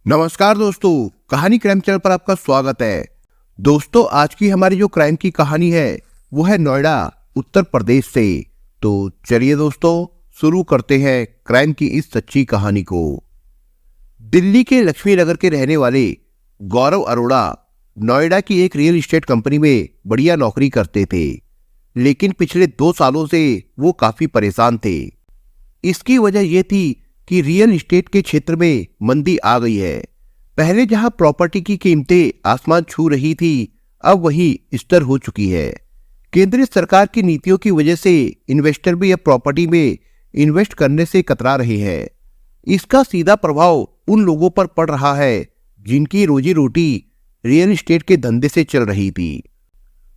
नमस्कार दोस्तों, कहानी क्राइम चैनल पर आपका स्वागत है। दोस्तों, आज की हमारी जो क्राइम की कहानी है वो है नोएडा, उत्तर प्रदेश से। तो चलिए दोस्तों, शुरू करते हैं क्राइम की इस सच्ची कहानी को। दिल्ली के लक्ष्मी नगर के रहने वाले गौरव अरोड़ा नोएडा की एक रियल एस्टेट कंपनी में बढ़िया नौकरी करते थे, लेकिन पिछले 2 सालों से वो काफी परेशान थे। इसकी वजह यह थी कि रियल एस्टेट के क्षेत्र में मंदी आ गई है। पहले जहां प्रॉपर्टी की कीमतें आसमान छू रही थी, अब वही स्तर हो चुकी है। केंद्रीय सरकार की नीतियों की वजह से इन्वेस्टर भी अब प्रॉपर्टी में इन्वेस्ट करने से कतरा रहे हैं। इसका सीधा प्रभाव उन लोगों पर पड़ रहा है जिनकी रोजी रोटी रियल एस्टेट के धंधे से चल रही थी।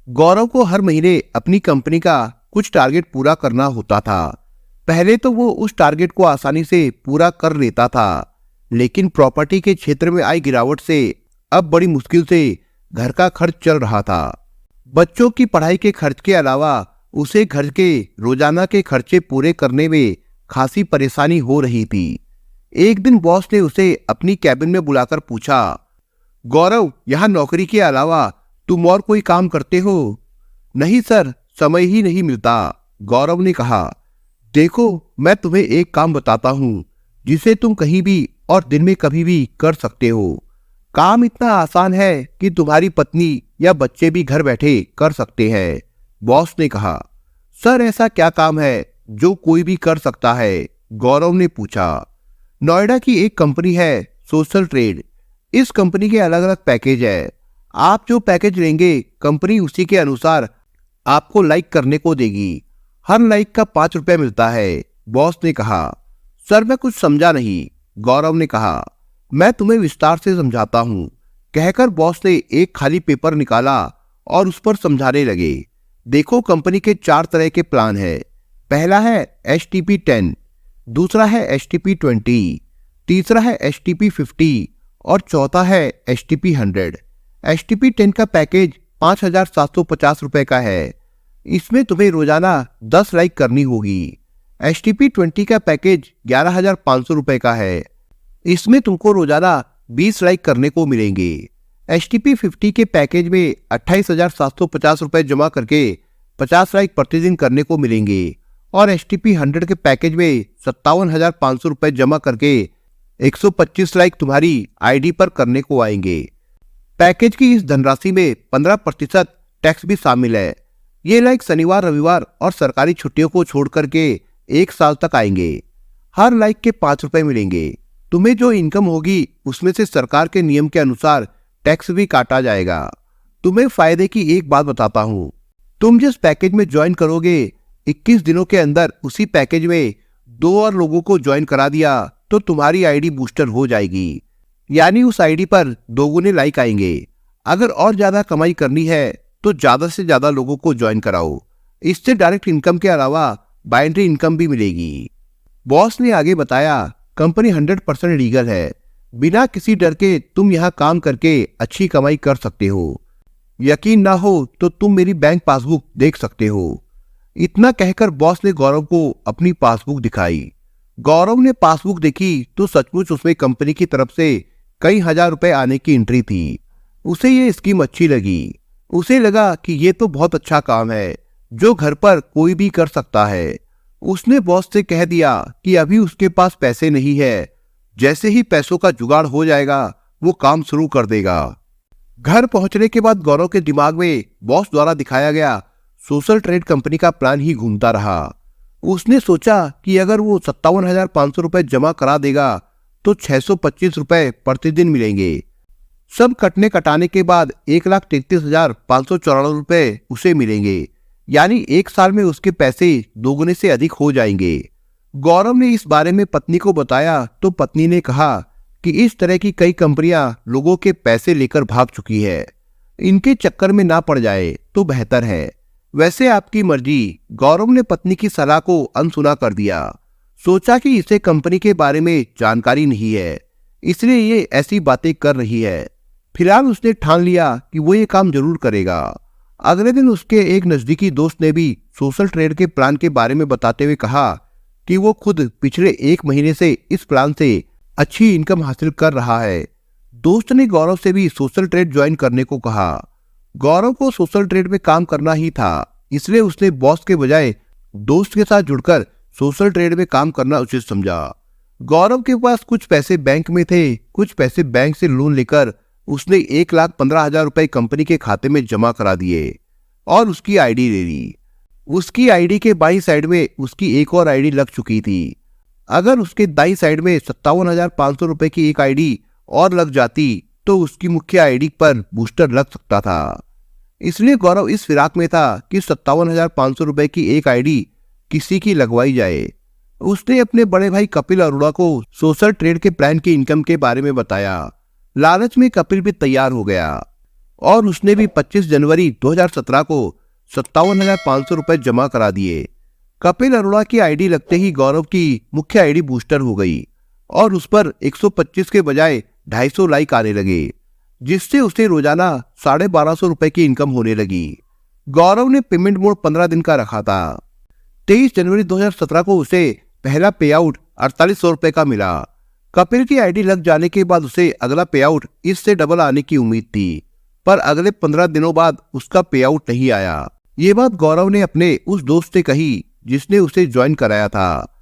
गौरव को हर महीने अपनी कंपनी का कुछ टारगेट पूरा करना होता था। पहले तो वो उस टारगेट को आसानी से पूरा कर लेता था, लेकिन प्रॉपर्टी के क्षेत्र में आई गिरावट से अब बड़ी मुश्किल से घर का खर्च चल रहा था। बच्चों की पढ़ाई के खर्च के अलावा उसे घर के रोजाना के खर्चे पूरे करने में खासी परेशानी हो रही थी। एक दिन बॉस ने उसे अपनी कैबिन में बुलाकर पूछा, गौरव, यहाँ नौकरी के अलावा तुम और कोई काम करते हो? नहीं सर, समय ही नहीं मिलता, गौरव ने कहा। देखो, मैं तुम्हें एक काम बताता हूं जिसे तुम कहीं भी और दिन में कभी भी कर सकते हो। काम इतना आसान है कि तुम्हारी पत्नी या बच्चे भी घर बैठे कर सकते हैं, बॉस ने कहा। सर, ऐसा क्या काम है जो कोई भी कर सकता है? गौरव ने पूछा। नोएडा की एक कंपनी है सोशल ट्रेड। इस कंपनी के अलग अलग पैकेज है। आप जो पैकेज लेंगे, कंपनी उसी के अनुसार आपको लाइक करने को देगी। हर लाइक का 5 रुपए मिलता है, बॉस ने कहा। सर, मैं कुछ समझा नहीं, गौरव ने कहा। मैं तुम्हें विस्तार से समझाता हूं, कहकर बॉस ने एक खाली पेपर निकाला और उस पर समझाने लगे। देखो, कंपनी के 4 तरह के प्लान है। पहला है STP 10, दूसरा है STP 20, तीसरा है STP 50 और चौथा है STP 100। STP 10 का पैकेज 5,750 रुपए का है। इसमें तुम्हें रोजाना 10 लाइक करनी होगी। STP 20 का पैकेज 11,500 रुपए का है। इसमें तुमको रोजाना 20 लाइक करने को मिलेंगे। STP 50 के पैकेज में 28,750 रुपए जमा करके 50 लाइक प्रतिदिन करने को मिलेंगे और STP 100 के पैकेज में 57,500 रुपए जमा करके 125 लाइक तुम्हारी ID पर करने को आएंगे। पैकेज की इस धनराशि में 15% टैक्स भी शामिल है। ये लाइक शनिवार, रविवार और सरकारी छुट्टियों को छोड़ करके 1 साल तक आएंगे। हर लाइक के 5 रुपए मिलेंगे। तुम्हें जो इनकम होगी उसमें से सरकार के नियम के अनुसार टैक्स भी काटा जाएगा। तुम्हें फायदे की एक बात बताता हूँ, तुम जिस पैकेज में ज्वाइन करोगे, 21 दिनों के अंदर उसी पैकेज में 2 और लोगों को ज्वाइन करा दिया तो तुम्हारी ID बूस्टर हो जाएगी, यानी उस ID पर 2 गुने लाइक आएंगे। अगर और ज्यादा कमाई करनी है तो ज्यादा से ज्यादा लोगों को ज्वाइन कराओ। इससे डायरेक्ट इनकम के अलावा बाइनरी इनकम भी मिलेगी। बॉस ने आगे बताया, कंपनी 100% लीगल है। बिना किसी डर के तुम यहाँ काम करके अच्छी कमाई कर सकते हो। यकीन ना हो तो तुम मेरी बैंक पासबुक देख सकते हो। इतना कहकर बॉस ने गौरव को अपनी पासबुक दिखाई। गौरव ने पासबुक देखी तो सचमुच उसमें कंपनी की तरफ से कई हजार रुपए आने की एंट्री थी। उसे ये स्कीम अच्छी लगी। उसे लगा कि ये तो बहुत अच्छा काम है जो घर पर कोई भी कर सकता है। उसने बॉस से कह दिया कि अभी उसके पास पैसे नहीं है, जैसे ही पैसों का जुगाड़ हो जाएगा वो काम शुरू कर देगा। घर पहुंचने के बाद गौरव के दिमाग में बॉस द्वारा दिखाया गया सोशल ट्रेड कंपनी का प्लान ही घूमता रहा। उसने सोचा कि अगर वो 57,500 रुपए जमा करा देगा तो 625 रुपए प्रतिदिन मिलेंगे। सब कटने कटाने के बाद 1,33,594 रुपए उसे मिलेंगे, यानी 1 साल में उसके पैसे 2 गुने से अधिक हो जाएंगे। गौरव ने इस बारे में पत्नी को बताया तो पत्नी ने कहा कि इस तरह की कई कंपनियां लोगों के पैसे लेकर भाग चुकी है, इनके चक्कर में ना पड़ जाए तो बेहतर है। वैसे आपकी मर्जी, गौरव ने पत्नी की सलाह को अनसुना कर दिया। सोचा कि इसे कंपनी के बारे में जानकारी नहीं है, इसलिए ये ऐसी बातें कर रही है। फिलहाल उसने ठान लिया कि वो ये काम जरूर करेगा। अगले दिन उसके एक नजदीकी दोस्त ने भी सोशल ट्रेड के प्लान के बारे में बताते हुए कहा कि वो खुद पिछले 1 महीने से इस प्लान से अच्छी इनकम हासिल कर रहा है दोस्त ने गौरव से भी सोशल ट्रेड ज्वाइन करने को कहा। गौरव को सोशल ट्रेड में काम करना ही था, इसलिए उसने बॉस के बजाय दोस्त के साथ जुड़कर सोशल ट्रेड में काम करना उचित समझा। गौरव के पास कुछ पैसे बैंक में थे, कुछ पैसे बैंक से लोन लेकर उसने 1,15,000 रुपए कंपनी के खाते में जमा करा दिए और उसकी आईडी ले ली। उसकी आईडी के बाईं साइड में उसकी एक और आईडी लग चुकी थी। अगर उसके दाईं साइड में 57,500 रुपए की एक आईडी और लग जाती तो उसकी मुख्य आईडी पर बूस्टर लग सकता था। इसलिए गौरव इस फिराक में था कि 57,500 रुपए की एक आईडी किसी की लगवाई जाए। उसने अपने बड़े भाई कपिल अरोड़ा को सोशल ट्रेड के प्लान की इनकम के बारे में बताया। लालच में कपिल भी तैयार हो गया और उसने भी 25 जनवरी 2017 को 57,500 रुपए जमा करा दिए। कपिल अरोड़ा की आईडी लगते ही गौरव की मुख्य आईडी बूस्टर हो गई और उस पर 125 के बजाय 250 लाइक आने लगे, जिससे उसे रोजाना 1250 रुपए की इनकम होने लगी। गौरव ने पेमेंट मोड 15 दिन का रखा था। 23 जनवरी 2017 को उसे पहला पे आउट 4800 रुपए का मिला। कपिल की आईडी लग जाने के बाद उसे अगला पे आउट इससे डबल आने की उम्मीद थी, पर अगले 15 दिनों बाद उसका पे आउट नहीं आया। ये बात गौरव ने अपने उस दोस्त से कही जिसने उसे ज्वाइन कराया था।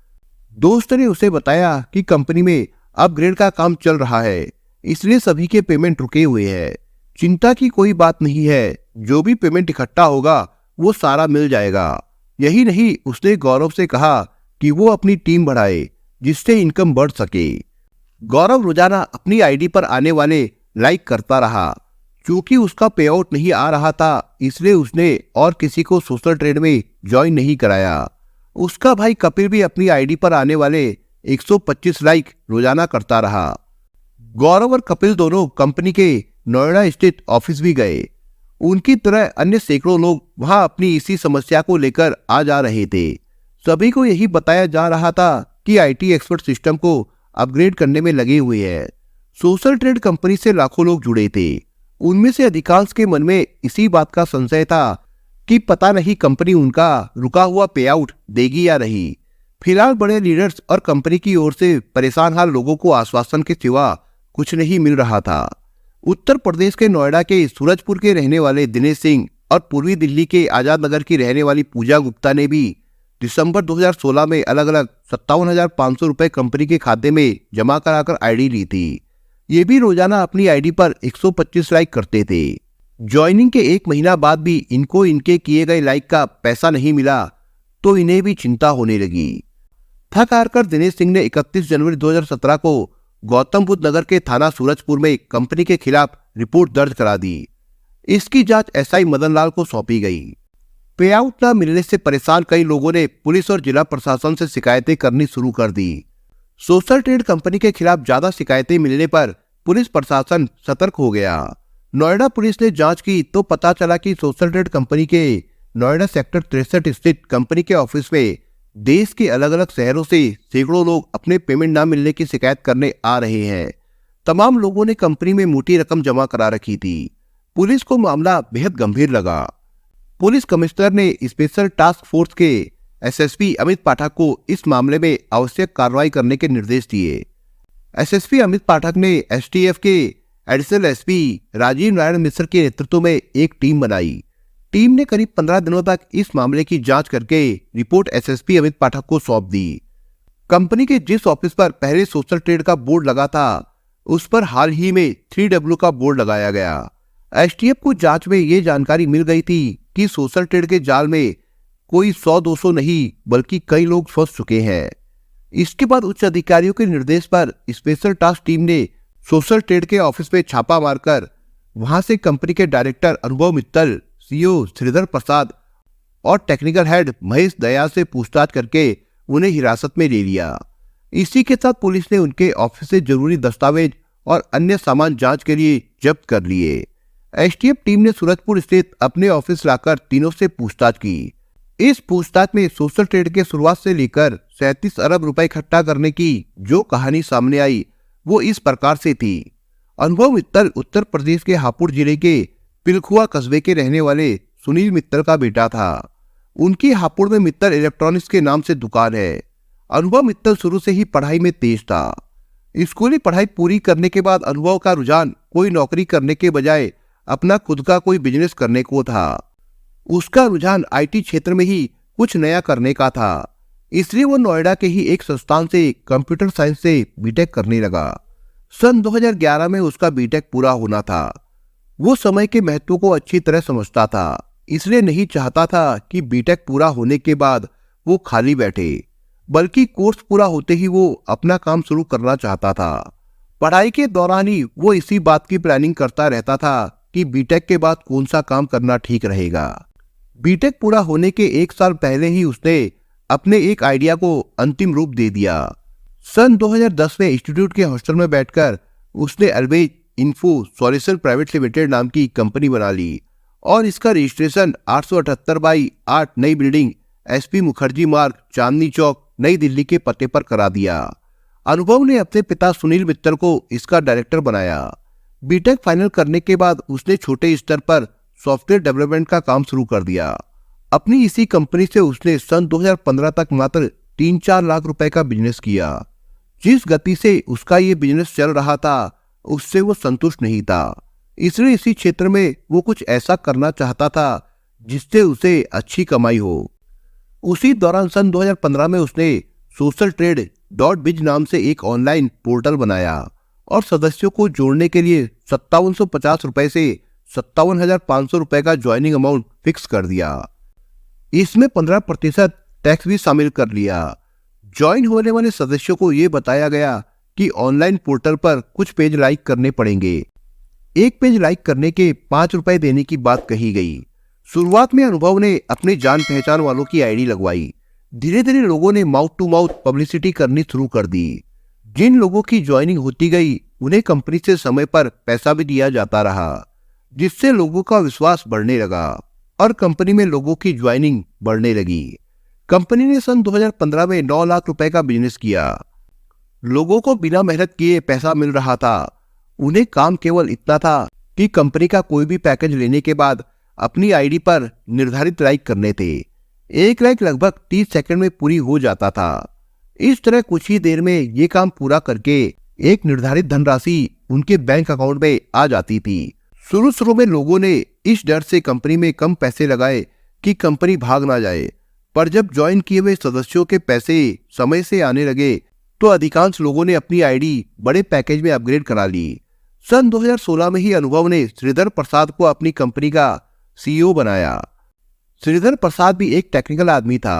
दोस्त ने उसे बताया कि कंपनी में अपग्रेड का काम चल रहा है, इसलिए सभी के पेमेंट रुके हुए हैं। चिंता की कोई बात नहीं है, जो भी पेमेंट इकट्ठा होगा वो सारा मिल जाएगा। यही नहीं, उसने गौरव से कहा कि वो अपनी टीम बढ़ाए जिससे इनकम बढ़ सके। गौरव रोजाना अपनी आईडी पर आने वाले लाइक करता रहा। क्योंकि उसका पे आउट नहीं आ रहा था, इसलिए उसने और किसी को सोशल ट्रेड में ज्वाइन नहीं कराया। उसका भाई कपिल भी अपनी आईडी पर आने वाले 125 लाइक रोजाना करता रहा। गौरव और कपिल दोनों कंपनी के नोएडा स्थित ऑफिस भी गए। उनकी तरह अन्य सैकड़ों लोग वहां अपनी इसी समस्या को लेकर आ जा रहे थे। सभी को यही बताया जा रहा था कि आईटी एक्सपर्ट सिस्टम को अपग्रेड करने में लगे हुए हैं। सोशल ट्रेड कंपनी से लाखों लोग जुड़े थे। उनमें से अधिकांश के मन में इसी बात का संशय था कि पता नहीं कंपनी उनका रुका हुआ पे आउट देगी या नहीं। फिलहाल बड़े लीडर्स और कंपनी की ओर से परेशान हाल लोगों को आश्वासन के सिवा कुछ नहीं मिल रहा था। उत्तर प्रदेश के नोएडा के सूरजपुर के रहने वाले दिनेश सिंह और पूर्वी दिल्ली के आजाद नगर की रहने वाली पूजा गुप्ता ने भी दिसंबर 2016 में अलग अलग 57,500 रुपए कंपनी के खाते में जमा कराकर आईडी ली थी। ये भी रोजाना अपनी आईडी पर 125 लाइक करते थे। ज्वाइनिंग के 1 महीना बाद भी इनको इनके किए गए लाइक का पैसा नहीं मिला तो इन्हें भी चिंता होने लगी। थक हार कर दिनेश सिंह ने 31 जनवरी 2017 को गौतम बुद्ध नगर के थाना सूरजपुर में कंपनी के खिलाफ रिपोर्ट दर्ज करा दी। इसकी जांच एसआई मदन लाल को सौंपी गई। पे आउट न मिलने से परेशान कई लोगों ने पुलिस और जिला प्रशासन से शिकायतें करनी शुरू कर दी। सोशल ट्रेड कंपनी के खिलाफ ज्यादा शिकायतें मिलने पर पुलिस प्रशासन सतर्क हो गया। नोएडा पुलिस ने जांच की तो पता चला कि सोशल ट्रेड कंपनी के नोएडा सेक्टर 63 स्थित कंपनी के ऑफिस में देश के अलग अलग शहरों से सैकड़ों लोग अपने पेमेंट न मिलने की शिकायत करने आ रहे हैं। तमाम लोगों ने कंपनी में मोटी रकम जमा करा रखी थी। पुलिस को मामला बेहद गंभीर लगा। पुलिस कमिश्नर ने स्पेशल टास्क फोर्स के एसएसपी अमित पाठक को इस मामले में आवश्यक कार्रवाई करने के निर्देश दिए। एसएसपी अमित पाठक ने एसटीएफ के एडिशनल एसपी राजीव नारायण मिश्र के नेतृत्व में एक टीम बनाई। टीम ने करीब 15 दिनों तक इस मामले की जांच करके रिपोर्ट एसएसपी अमित पाठक को सौंप दी। कंपनी के जिस ऑफिस पर पहले सोशल ट्रेड का बोर्ड लगा था, उस पर हाल ही में 3W का बोर्ड लगाया गया। एसटीएफ को जांच में ये जानकारी मिल गई थी कि सोशल ट्रेड के जाल में कोई 100-200 नहीं बल्कि कई लोग फंस चुके हैं। इसके बाद उच्च अधिकारियों के निर्देश पर स्पेशल टास्क टीम ने सोशल ट्रेड के ऑफिस में छापा मारकर वहां से कंपनी के डायरेक्टर अनुभव मित्तल, सीईओ श्रीधर प्रसाद और टेक्निकल हेड महेश दयाल से पूछताछ करके उन्हें हिरासत में ले लिया। इसी के साथ पुलिस ने उनके ऑफिस से जरूरी दस्तावेज और अन्य सामान जांच के लिए जब्त कर लिए। एसटीएफ टीम ने सूरजपुर स्थित अपने ऑफिस लाकर तीनों से पूछताछ की। इस पूछताछ में सोशल ट्रेड के शुरुआत से लेकर 37 अरब रुपए इकट्ठा करने की जो कहानी सामने आई वो इस प्रकार से थी। अनुभव मित्तल उत्तर प्रदेश के हापुड़ जिले के पिलखुआ कस्बे के रहने वाले सुनील मित्तल का बेटा था। उनकी हापुड़ में मित्तल इलेक्ट्रॉनिक्स के नाम से दुकान है। अनुभव मित्तल शुरू से ही पढ़ाई में तेज था। स्कूली पढ़ाई पूरी करने के बाद अनुभव का रुझान कोई नौकरी करने के बजाय अपना खुद का कोई बिजनेस करने को था। उसका रुझान आईटी क्षेत्र में ही कुछ नया करने का था, इसलिए वो नोएडा के ही एक संस्थान से कंप्यूटर साइंस से बीटेक करने लगा। सन 2011 में उसका बीटेक पूरा होना था। वो समय के महत्व को अच्छी तरह समझता था, इसलिए नहीं चाहता था कि बीटेक पूरा होने के बाद वो खाली बैठे, बल्कि कोर्स पूरा होते ही वो अपना काम शुरू करना चाहता था। पढ़ाई के दौरान ही वो इसी बात की प्लानिंग करता रहता था कि बीटेक के बाद कौन सा काम करना ठीक रहेगा। बीटेक पूरा होने के 1 साल पहले ही उसने अपने एक आइडिया को अंतिम रूप दे दिया। सन 2010 में इंस्टीट्यूट के हॉस्टल में बैठकर उसने always info solution private limited नाम की कंपनी बना ली और इसका रजिस्ट्रेशन 878/8 नई बिल्डिंग एसपी मुखर्जी मार्ग, चांदनी चौक, नई दिल्ली के पते पर करा दिया। अनुभव ने अपने पिता सुनील मित्तल को इसका डायरेक्टर बनाया। बीटेक फाइनल करने के बाद उसने छोटे स्तर पर सॉफ्टवेयर डेवलपमेंट का काम शुरू कर दिया। अपनी इसी कंपनी से उसने सन 2015 तक मात्र 3-4 लाख रुपए का बिजनेस किया। जिस गति से उसका ये बिजनेस चल रहा था उससे वो संतुष्ट नहीं था, इसलिए इसी क्षेत्र में वो कुछ ऐसा करना चाहता था जिससे उसे अच्छी कमाई हो। उसी दौरान सन 2015 में उसने socialtrade.biz नाम से एक ऑनलाइन पोर्टल बनाया और सदस्यों को जोड़ने के लिए 5750 रुपए से 57,500 रुपए का ज्वाइनिंग अमाउंट फिक्स कर दिया। इसमें 15% टैक्स भी शामिल कर लिया। ज्वाइन होने वाले सदस्यों को यह बताया गया कि ऑनलाइन पोर्टल पर कुछ पेज लाइक करने पड़ेंगे। एक पेज लाइक करने के 5 रुपए देने की बात कही गई। शुरुआत में अनुभव ने अपने जान पहचान वालों की आईडी लगवाई। धीरे धीरे लोगों ने माउथ टू माउथ पब्लिसिटी करनी शुरू कर दी। जिन लोगों की ज्वाइनिंग होती गई उन्हें कंपनी से समय पर पैसा भी दिया जाता रहा, जिससे लोगों का विश्वास बढ़ने लगा और कंपनी में लोगों की ज्वाइनिंग बढ़ने लगी। कंपनी ने सन 2015 में 9 लाख रुपए का बिजनेस किया। लोगों को बिना मेहनत किए पैसा मिल रहा था। उन्हें काम केवल इतना था कि कंपनी का कोई भी पैकेज लेने के बाद अपनी आईडी पर निर्धारित लाइक करने थे। एक लाइक लगभग 30 सेकंड में पूरी हो जाता था। इस तरह कुछ ही देर में ये काम पूरा करके एक निर्धारित धनराशि उनके बैंक अकाउंट में आ जाती थी। शुरू में लोगों ने इस डर से कंपनी में कम पैसे लगाए कि कंपनी भाग ना जाए, पर जब ज्वाइन किए हुए सदस्यों के पैसे समय से आने लगे तो अधिकांश लोगों ने अपनी आईडी बड़े पैकेज में अपग्रेड करा ली। सन 2016 में ही अनुभव ने श्रीधर प्रसाद को अपनी कंपनी का सीईओ बनाया। श्रीधर प्रसाद भी एक टेक्निकल आदमी था।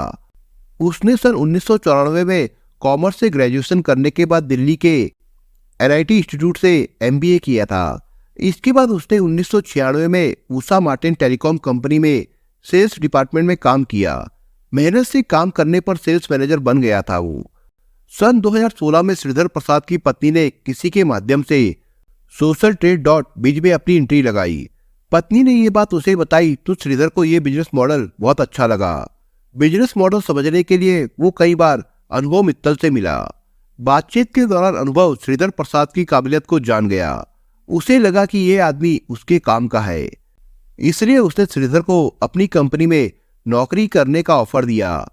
उसने सन 1994 में कॉमर्स से ग्रेजुएशन करने के बाद दिल्ली के एनआईटी इंस्टीट्यूट से एमबीए किया था। इसके बाद उसने 1996 में उषा मार्टिन टेलीकॉम कंपनी में सेल्स डिपार्टमेंट में काम किया। मेहनत से काम करने पर सेल्स मैनेजर बन गया था वो। सन 2016 में श्रीधर प्रसाद की पत्नी ने किसी के माध्यम से socialtrade.biz में अपनी एंट्री लगाई। पत्नी ने ये बात उसे बताई तो श्रीधर को ये बिजनेस मॉडल बहुत अच्छा लगा। बिजनेस मॉडल समझने के लिए वो कई बार अनुभव मित्तल से मिला। बातचीत के दौरान अनुभव श्रीधर प्रसाद की काबिलियत को जान गया। उसे लगा कि ये आदमी उसके काम का है, इसलिए उसने श्रीधर को अपनी कंपनी में नौकरी करने का ऑफर दिया।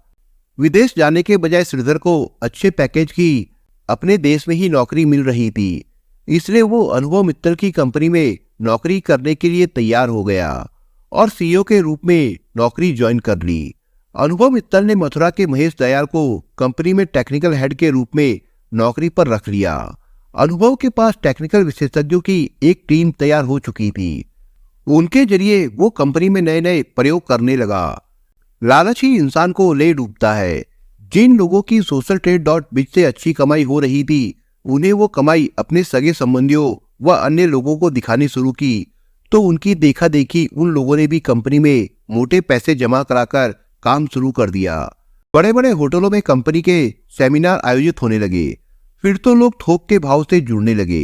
विदेश जाने के बजाय श्रीधर को अच्छे पैकेज की अपने देश में ही नौकरी मिल रही थी, इसलिए वो अनुभव मित्तल की कंपनी में नौकरी करने के लिए तैयार हो गया और सीईओ के रूप में नौकरी ज्वाइन कर ली। अनुभव मित्तल ने मथुरा के महेश दयाल को कंपनी में टेक्निकल हेड के रूप में नौकरी पर रख लिया। अनुभव के पास टेक्निकल विशेषज्ञों की एक टीम तैयार हो चुकी थी। उनके जरिए वो कंपनी में नए नए प्रयोग करने लगा। लालच ही इंसान को ले डूबता है। जिन लोगों की socialtrade.biz से अच्छी कमाई हो रही थी, उन्हें वो कमाई अपने सगे संबंधियों व अन्य लोगों को दिखानी शुरू की, तो उनकी देखा देखी उन लोगों ने भी कंपनी में मोटे पैसे जमा कराकर काम शुरू कर दिया। बड़े बड़े होटलों में कंपनी के सेमिनार आयोजित होने लगे। फिर तो लोग थोक के भाव से जुड़ने लगे।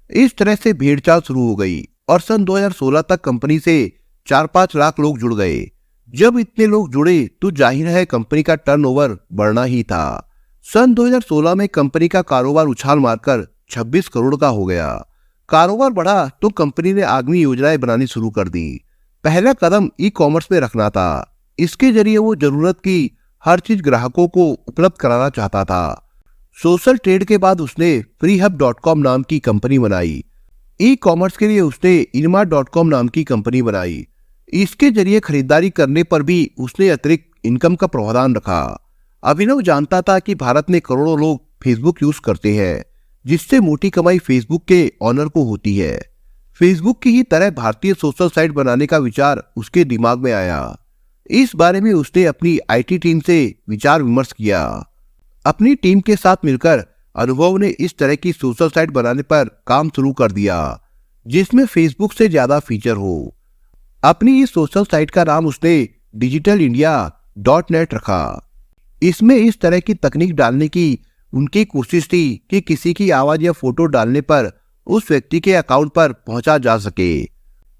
इस तरह से भेड़चाल शुरू हो गई और सन 2016 तक कंपनी से 4-5 लाख लोग जुड़ गए। जब इतने लोग जुड़े तो जाहिर है कंपनी का टर्नओवर बढ़ना ही था। सन 2016 में कंपनी का कारोबार उछाल मारकर 26 करोड़ का हो गया। कारोबार बढ़ा तो कंपनी ने आगामी योजनाएं बनानी शुरू कर दी। पहला कदम ई कॉमर्स में रखना था। इसके जरिए वो जरूरत की हर चीज ग्राहकों को उपलब्ध कराना चाहता था। सोशल ट्रेड के बाद उसने freehub.com नाम की कंपनी बनाई। ई कॉमर्स के लिए उसने inmart.com नाम की कंपनी बनाई। इसके जरिए खरीदारी करने पर भी उसने अतिरिक्त इनकम का प्रावधान रखा। अभिनव जानता था कि भारत में करोड़ों लोग फेसबुक यूज करते हैं, जिससे मोटी कमाई फेसबुक के ऑनर को होती है। फेसबुक की ही तरह भारतीय सोशल साइट बनाने का विचार उसके दिमाग में आया। इस बारे में उसने अपनी आईटी टीम से विचार विमर्श किया। अपनी टीम के साथ मिलकर अनुभव ने इस तरह की सोशल साइट बनाने पर काम शुरू कर दिया, जिसमें फेसबुक से ज्यादा फीचर हो। अपनी इस सोशल साइट का नाम उसने digitalindia.net रखा। इसमें इस तरह की तकनीक डालने की उनकी कोशिश थी कि किसी की आवाज या फोटो डालने पर उस व्यक्ति के अकाउंट पर पहुंचा जा सके।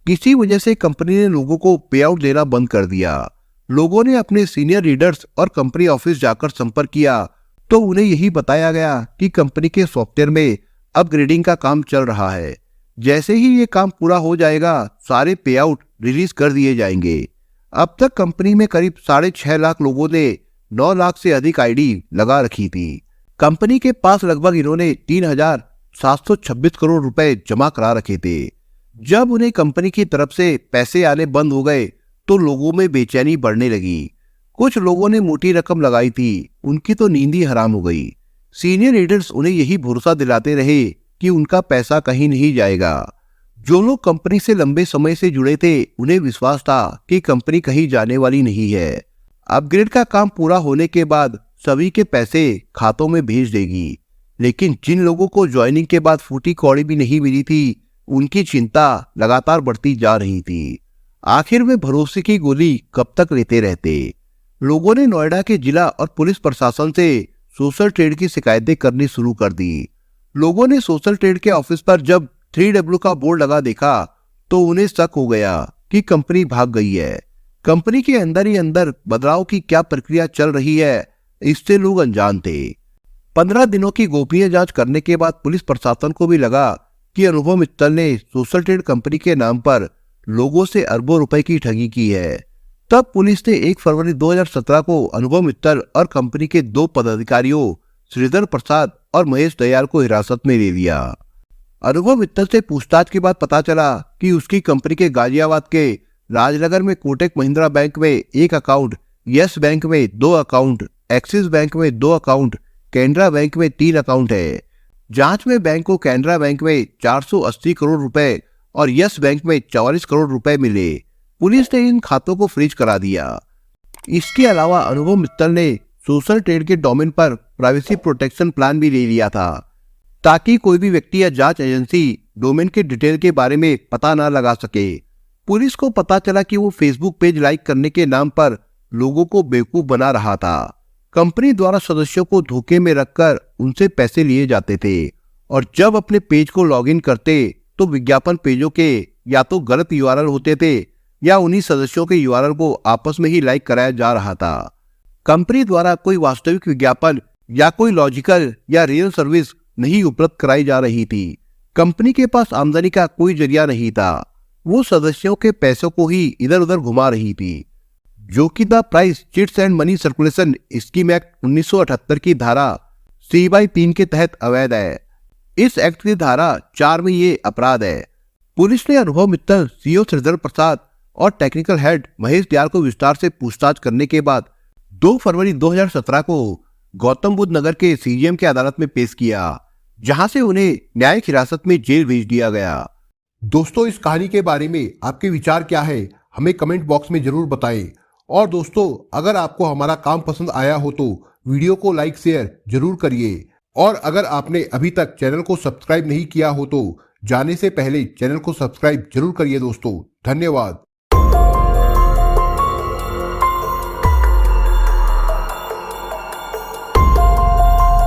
किसी वजह से कंपनी ने लोगों को पे आउट देना बंद कर दिया। लोगों ने अपने सीनियर लीडर्स और कंपनी ऑफिस जाकर संपर्क किया तो उन्हें यही बताया गया कि कंपनी के सॉफ्टवेयर में अपग्रेडिंग का काम चल रहा है। जैसे ही ये काम पूरा हो जाएगा सारे पे आउट रिलीज कर दिए जाएंगे। अब तक कंपनी में करीब 6.5 लाख लोगों ने 9 लाख से अधिक आईडी लगा रखी थी। कंपनी के पास लगभग इन्होंने 3,726 करोड़ रुपए जमा करा रखे थे। जब उन्हें कंपनी की तरफ से पैसे आने बंद हो गए तो लोगों में बेचैनी बढ़ने लगी। कुछ लोगों ने मोटी रकम लगाई थी, उनकी तो नींद ही हराम हो गई। सीनियर लीडर्स उन्हें यही भरोसा दिलाते रहे कि उनका पैसा कहीं नहीं जाएगा। जो लोग कंपनी से लंबे समय से जुड़े थे उन्हें विश्वास था कि कंपनी कहीं जाने वाली नहीं है। अपग्रेड का काम पूरा होने के बाद सभी के पैसे खातों में भेज देगी। लेकिन जिन लोगों को ज्वाइनिंग के बाद फूटी कौड़ी भी नहीं मिली थी, उनकी चिंता लगातार बढ़ती जा रही थी। आखिर वे भरोसे की गोली कब तक लेते रहते। लोगों ने नोएडा के जिला और पुलिस प्रशासन से सोशल ट्रेड की शिकायतें करनी शुरू कर दी। लोगों ने सोशल ट्रेड के ऑफिस पर जब 3W का बोर्ड लगा देखा तो उन्हें शक हो गया कि कंपनी भाग गई है। कंपनी के अंदर ही अंदर बदलाव की क्या प्रक्रिया चल रही है, इससे लोग अनजान थे। 15 दिनों की गोपनीय जांच करने के बाद पुलिस प्रशासन को भी लगा कि अनुभव मित्तल ने सोशल ट्रेड कंपनी के नाम पर लोगों से अरबों रुपए की ठगी की है। तब पुलिस ने 1 फरवरी 2017 को अनुभव मित्तल और कंपनी के 2 पदाधिकारियों श्रीधर प्रसाद और महेश दयाल को हिरासत में ले लिया। अनुभव मित्तल से पूछताछ के बाद पता चला कि उसकी कंपनी के गाजियाबाद के राजनगर में कोटक महिंद्रा बैंक में 1 अकाउंट, यस बैंक में 2 अकाउंट, एक्सिस बैंक में 2 अकाउंट, कैनरा बैंक में 3 अकाउंट है। जांच में बैंक को कैनरा बैंक में 480 करोड़ रुपए और यस बैंक में 44 करोड़ रुपए मिले। पुलिस ने इन खातों को फ्रीज करा दिया। इसके अलावा अनुभव मित्तल ने सोशल ट्रेड के डोमेन पर प्राइवेसी प्रोटेक्शन प्लान भी ले लिया था, ताकि कोई भी व्यक्ति या जांच एजेंसी डोमेन के डिटेल के बारे में पता न लगा सके। पुलिस को पता चला कि वो फेसबुक पेज लाइक करने के नाम पर लोगों को बेवकूफ बना रहा था। कंपनी द्वारा सदस्यों को धोखे में रखकर उनसे पैसे लिए जाते थे और जब अपने पेज को लॉगिन करते तो विज्ञापन पेजों के या तो गलत यूआरएल होते थे या उन्हीं सदस्यों के यूआरएल को आपस में ही लाइक कराया जा रहा था। कंपनी द्वारा कोई वास्तविक विज्ञापन या कोई लॉजिकल या रियल सर्विस नहीं उपलब्ध कराई जा रही थी। कंपनी के पास आमदनी का कोई जरिया नहीं था। वो सदस्यों के पैसों को ही इधर उधर घुमा रही थी, जो कि the price chits and money circulation scheme act 1978 की धारा C/3 के तहत अवैध है। इस एक्ट की धारा 4 में ये अपराध है। पुलिस ने अनुभव मित्तल, सीईओ श्रीधर प्रसाद और टेक्निकल हेड महेश दयाल को विस्तार से पूछताछ करने के बाद 2 फरवरी 2017 को गौतम बुद्ध नगर के सीजीएम की अदालत में पेश किया, जहां से उन्हें न्यायिक हिरासत में जेल भेज दिया गया। दोस्तों, इस कहानी के बारे में आपके विचार क्या है, हमें कमेंट बॉक्स में जरूर बताएं। और दोस्तों, अगर आपको हमारा काम पसंद आया हो तो वीडियो को लाइक शेयर जरूर करिए। और अगर आपने अभी तक चैनल को सब्सक्राइब नहीं किया हो तो जाने से पहले चैनल को सब्सक्राइब जरूर करिए दोस्तों। धन्यवाद।